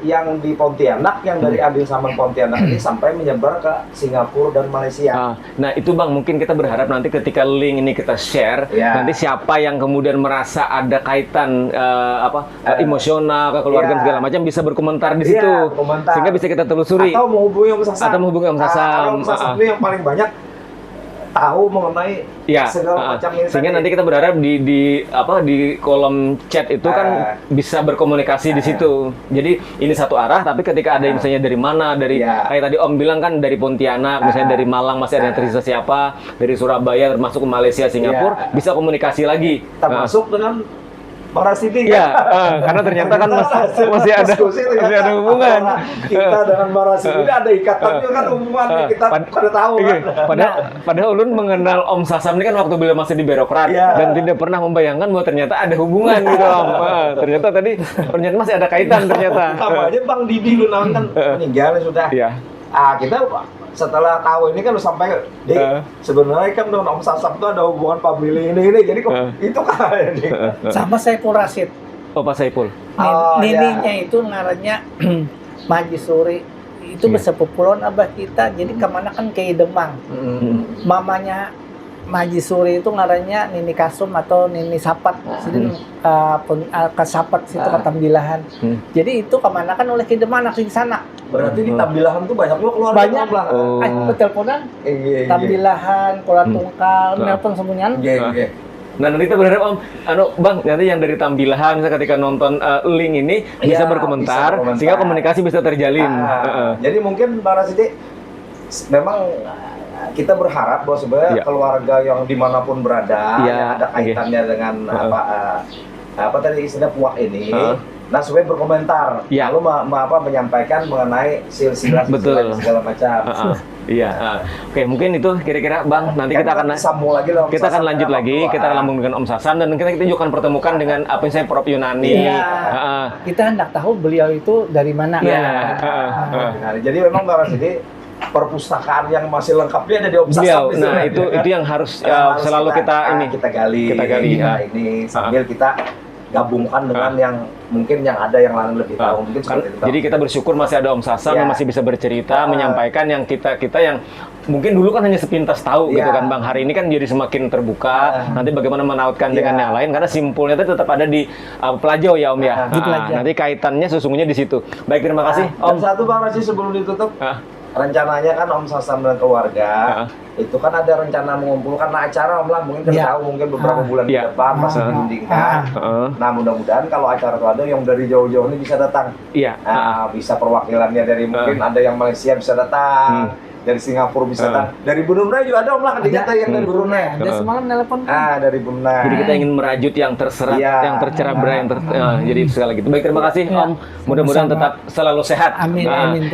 yang di Pontianak, yang dari Andin Saman Pontianak ini sampai menyebar ke Singapura dan Malaysia. Nah, itu Bang, mungkin kita berharap nanti ketika link ini kita share, nanti siapa yang kemudian merasa ada kaitan emosional, kekeluargaan segala macam bisa berkomentar di situ, sehingga bisa kita telusuri. Atau menghubungi Om Sasam. Om Sasam. Om Sasam ini yang paling banyak tahu mengenai segala macam ini. Sehingga nanti kita berharap di kolom chat itu kan bisa berkomunikasi di situ. Jadi ini satu arah, tapi ketika ada misalnya dari mana, kayak tadi Om bilang kan dari Pontianak, misalnya dari Malang masih ada yang tersisa siapa, dari Surabaya termasuk ke Malaysia, Singapura, bisa komunikasi lagi. Termasuk dengan Bang Rasidi kan? Karena ternyata kan masih ada hubungan. Kita dengan Bang Rasidi ada ikatan juga kan hubungan kita pada tahu kan. Padahal Ulun mengenal Om Sasam ini kan waktu beliau masih di birokrat dan tidak pernah membayangkan bahwa ternyata ada hubungan gitu Om. Ternyata masih ada kaitan ternyata. Sama aja Bang Didi lu kan meninggal sudah. Kita setelah tahu ini kan sampai sebenarnya kan dengan Om Sasam itu ada hubungan famili ini jadi itu kan sama Saiful Rashid. Pak Saiful. Nininya itu ngarannya Maji Suri itu bersepupuan abah kita, jadi kemana kan ke Demang. Mamanya Maji Suri itu ngarannya Nini Kasum atau Nini Sapat, jadi ke Sapat situ ke Tambilahan. Jadi itu kemana kan oleh Kideman di sana. Berarti di Tambilahan tuh banyak juga keluarga. Banyak. Beteleponan. Tambilahan, Kuala Tungkal, nelpon semuanya. Nah, nanti kita berharap Om, Bang, nanti yang dari Tambilahan misalnya ketika nonton link ini bisa berkomentar, sehingga komunikasi bisa terjalin. Jadi mungkin Bang Rasidi memang kita berharap bahwa sebenarnya keluarga yang dimanapun berada, yang ada kaitannya dengan apa tadi istilah puak ini, nah supaya berkomentar, lalu menyampaikan mengenai silsilah segala macam. Oke, mungkin itu kira-kira Bang. Nanti kita akan sambung lagi lah. Kita akan lanjut lagi. Kita akan lambung dengan Om Sasam dan kita juga akan pertemukan dengan apa yang saya Prof Yunani. Kita hendak tahu beliau itu dari mana. Jadi memang Bang Rasidi, perpustakaan yang masih lengkap dia ada di Om Sasam. Nah, itu yang harus selalu kita gali. Ini sambil kita gabungkan dengan yang mungkin yang ada yang lain lebih tahu mungkin seperti itu. Jadi kita bersyukur masih ada Om Sasam yang masih bisa bercerita, menyampaikan yang kita yang mungkin dulu kan hanya sepintas tahu gitu kan Bang. Hari ini kan jadi semakin terbuka. Nanti bagaimana menautkan dengan yang lain karena simpulnya itu tetap ada di Pelajau ya Om ya. Nanti kaitannya sesungguhnya di situ. Baik, terima kasih Om. Satu Bang Rasi sebelum ditutup. Rencananya kan Om Sasam dan keluarga itu kan ada rencana mengumpulkan acara Om lah, mungkin kita tahu mungkin beberapa bulan ke depan masih didindingkan. Nah mudah-mudahan kalau acara itu ada yang dari jauh-jauh ini bisa datang. Bisa perwakilannya dari mungkin ada yang Malaysia bisa datang. Dari Singapura bisa datang, dari Brunei juga ada Om lah, dikata yang dari Brunei. Ada semalam telepon. Dari Brunei. Jadi kita ingin merajut yang terserat, yang tercerah berai, jadi sekali gitu. Baik, terima kasih Om. Mudah-mudahan tetap selalu sehat. Amin.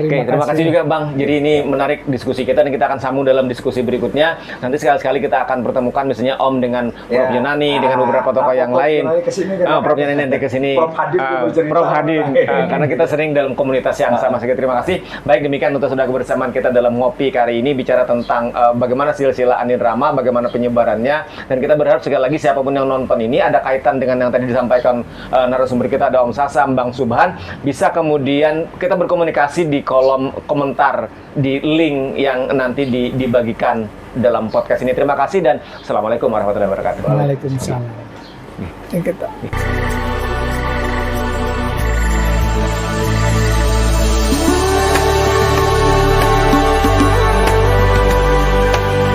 Terima kasih juga Bang. Jadi ini menarik diskusi kita dan kita akan sambung dalam diskusi berikutnya. Nanti sekali-sekali kita akan pertemukan misalnya Om dengan Prof Yunani, dengan beberapa tokoh yang lain. Prof Yunani nanti ke sini. Prof Hadin. Karena kita sering dalam komunitas yang sama. Terima kasih. Baik, demikian untuk sudah kebersamaan kita dalam Ngopi kali ini bicara tentang bagaimana silsilah Andin Rama, bagaimana penyebarannya, dan kita berharap sekali lagi siapapun yang nonton ini ada kaitan dengan yang tadi disampaikan narasumber kita, ada Om Sasam, Bang Subhan, bisa kemudian kita berkomunikasi di kolom komentar di link yang nanti dibagikan dalam podcast ini. Terima kasih dan Assalamualaikum warahmatullahi wabarakatuh. Waalaikumsalam. Thank you.